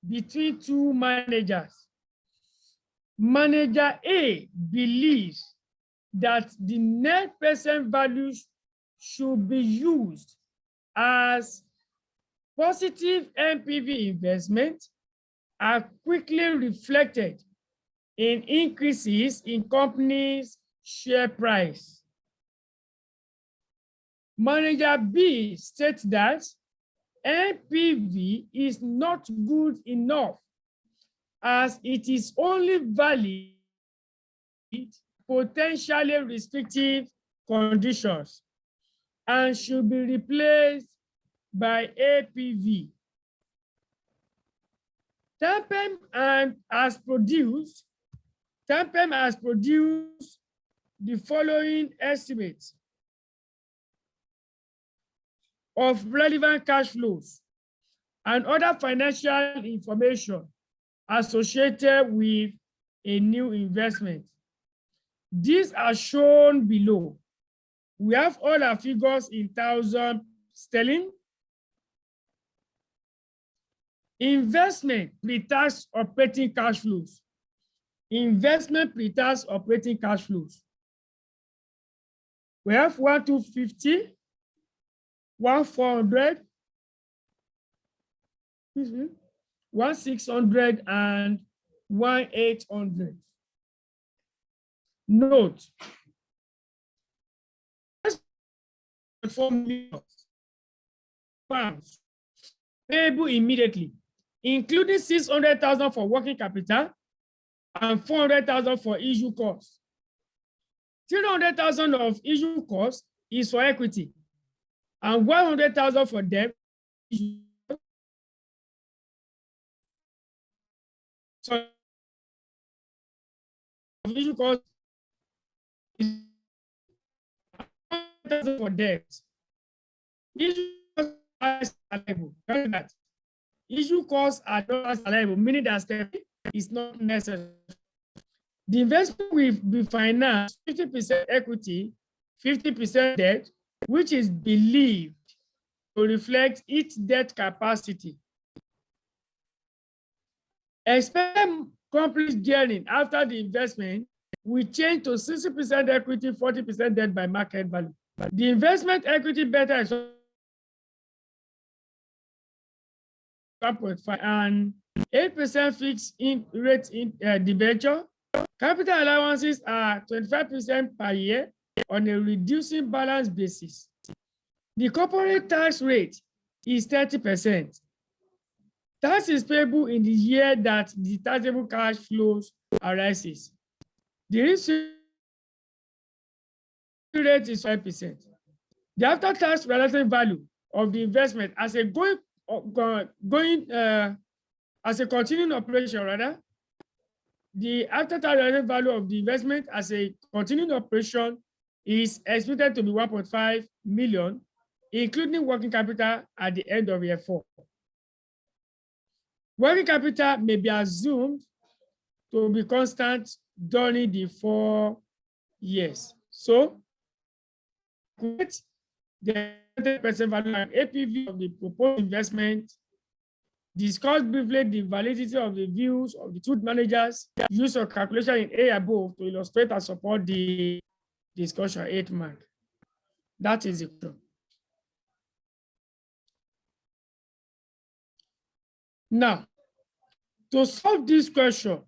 Speaker 1: between two managers. Manager A believes that the net present values should be used as positive NPV investment are quickly reflected in increases in company's share price. Manager B states that NPV is not good enough as it is only valid potentially restrictive conditions and should be replaced by APV. TAMPEM has produced the following estimates of relevant cash flows and other financial information associated with a new investment. These are shown below. We have all our figures in thousand sterling. Investment pre-tax operating cash flows. Investment pre-tax operating cash flows. We have 1,250, 1,400, 1,600, and 1,800. Note, 4 million pounds payable immediately, including 600,000 for working capital and 400,000 for issue costs. 300,000 of issue costs is for equity, and 100,000 for debt. So issue cost is 100,000 for debt. Issue costs are liable. That issue costs are not liable, meaning that step is not necessary. The investment will be financed 50% equity, 50% debt, which is believed to reflect its debt capacity. Expect companies gearing after the investment will change to 60% equity, 40% debt by market value. The investment equity beta is 1.5 and 8% fixed rate in debenture. Capital allowances are 25% per year on a reducing balance basis. The corporate tax rate is 30%. Tax is payable in the year that the taxable cash flows arises. The risk rate is 5%. The after-tax relative value of the investment as a as a continuing operation, rather, the after-tax relative value of the investment as a continuing operation is expected to be 1.5 million, including working capital at the end of year 4. Working capital may be assumed to be constant during the 4 years. So, the 10% value and APV of the proposed investment, discuss briefly the validity of the views of the two managers, use of calculation in A above to illustrate and support the discussion 8 mark. That is it. Now, to solve this question,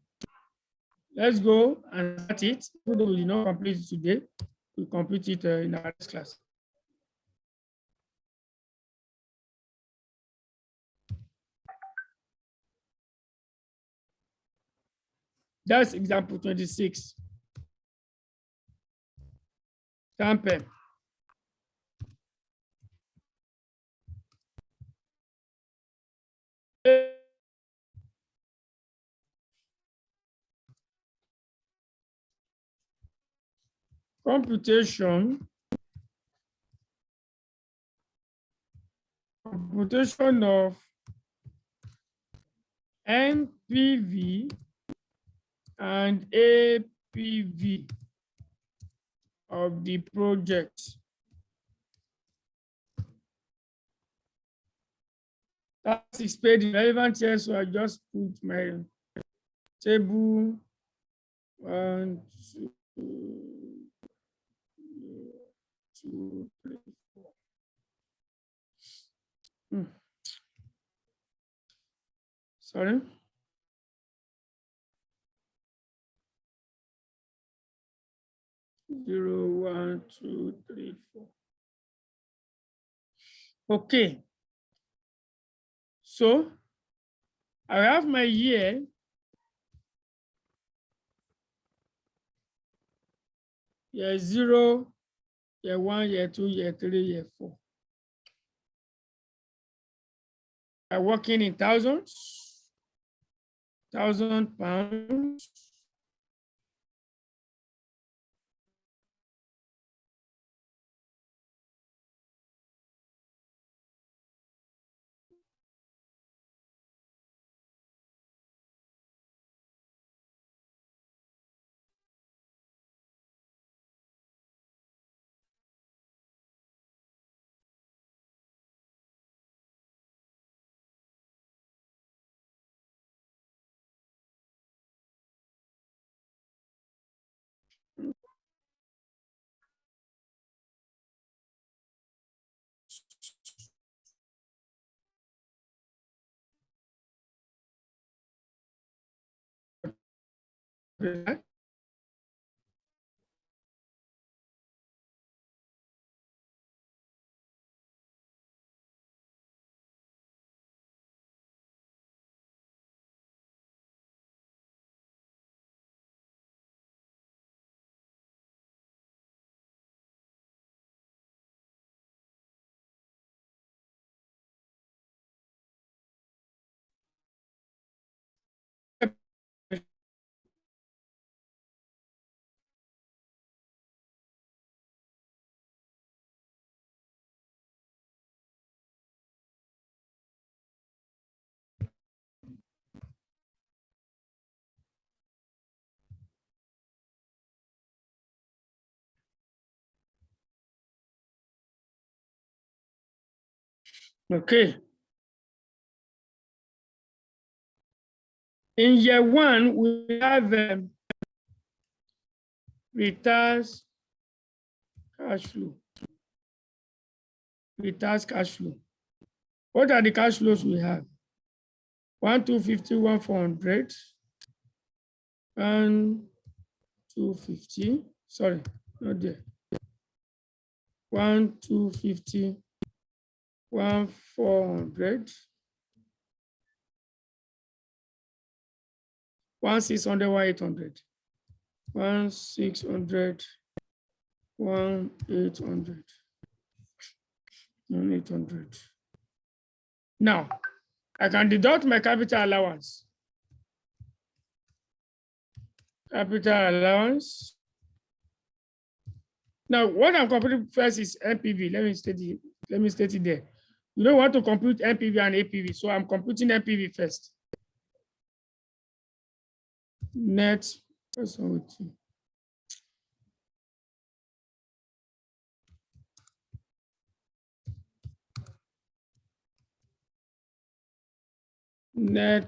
Speaker 1: let's go and start it. Even though we did not complete it today, we'll complete it in our next class. That's example 26. Tamper. Computation of NPV and APV of the project. That's explained in relevant here, so I just put my table 1, 2, 3, 4. Sorry. Zero, 1, 2, 3, 4. Okay. So I have my year. Year 0, year 1, year 2, year 3, year 4. I'm working in thousands, £1,000. Okay. In year one, we have returns cash flow. Returns cash flow. What are the cash flows we have? 1,250, 1,400, and 250. Sorry, not there. 1,250, 1,400, 1,600, 1,800, 1,600, 1,800, 1,800. Now, I can deduct my capital allowance. Capital allowance. Now, what I'm computing first is NPV. Let me state it there. You don't want to compute NPV and APV, so I'm computing NPV first. Net. What's wrong with you? Net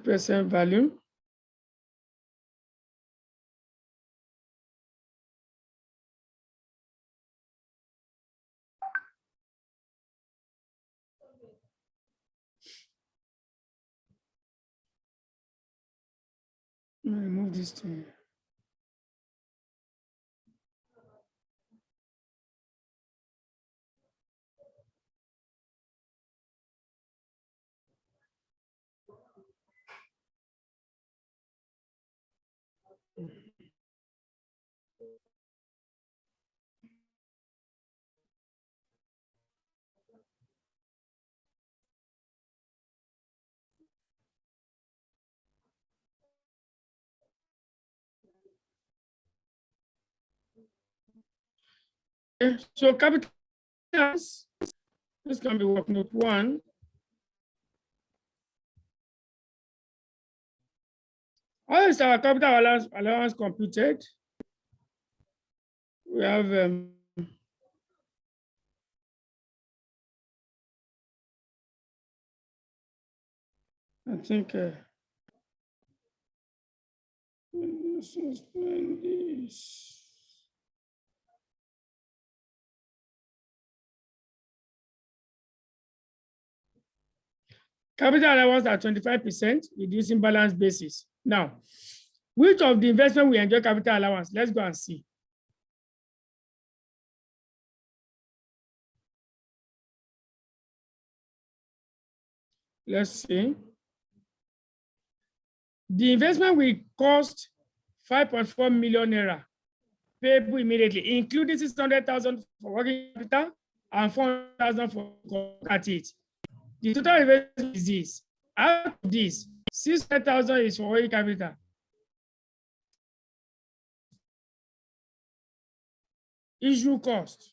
Speaker 1: present value remove this thing. Okay, so capital, this can be work note 1. How is our capital allowance computed? We have I think suspend this. Capital allowance at 25%, reducing balance basis. Now, which of the investment we enjoy capital allowance? Let's go and see. Let's see. The investment will cost 5.4 million naira, payable immediately, including 600,000 for working capital and 400,000 for at it. The total investment is this. Out of this, 600,000 is for working capital. Issue cost.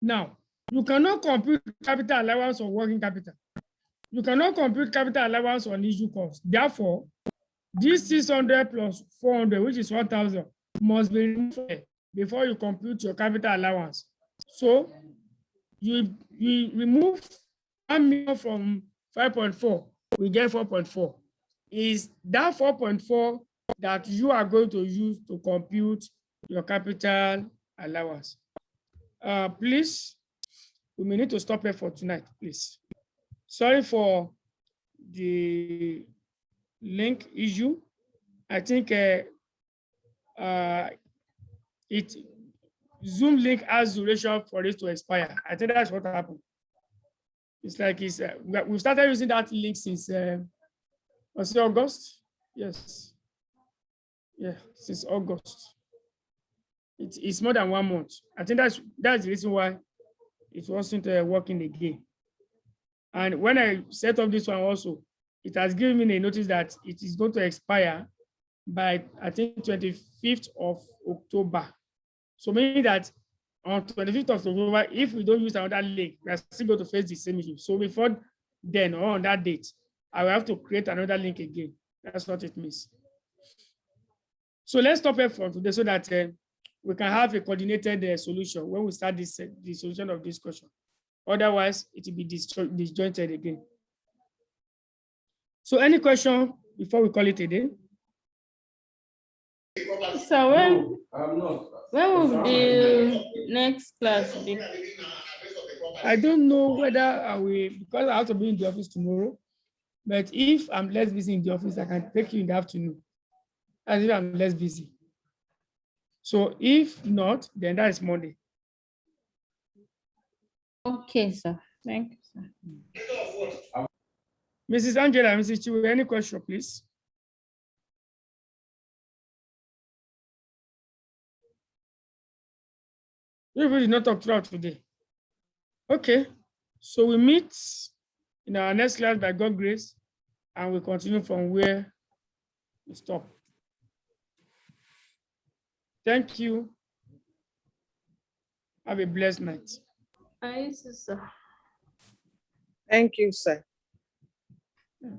Speaker 1: Now, you cannot compute capital allowance on working capital. You cannot compute capital allowance on issue cost. Therefore, this 600 plus 400, which is 1,000, must be removed before you compute your capital allowance. So you remove 1 million from 5.4, we get 4.4. Is that 4.4 that you are going to use to compute your capital allowance? Please, we may need to stop here for tonight, please. Sorry for the link issue. I think Zoom link has duration for it to expire. I think that's what happened. It's like we started using that link since was it August? Yes. Yeah, since August. It's more than 1 month. I think that's the reason why it wasn't working again. And when I set up this one also, it has given me a notice that it is going to expire by, I think, 25th of October. So meaning that on 25th of October, if we don't use another link, we are still going to face the same issue. So before then, or on that date, I will have to create another link again. That's what it means. So let's stop here for today so that we can have a coordinated solution when we start the solution of this question. Otherwise, it will be disjointed again. So any question before we call it a day?
Speaker 2: So when will the next class be?
Speaker 1: I don't know whether I will, because I have to be in the office tomorrow. But if I'm less busy in the office, I can take you in the afternoon. As if I'm less busy. So if not, then that is Monday.
Speaker 2: Okay, sir. Thank you, sir.
Speaker 1: Mrs. Angela, Mrs. Chiwe, any question, please? You did not talk throughout today. Okay, so we meet in our next class by God's grace, and we continue from where we stop. Thank you. Have a blessed night.
Speaker 2: Thank you, sir.
Speaker 3: Thank you, sir.
Speaker 1: Yeah.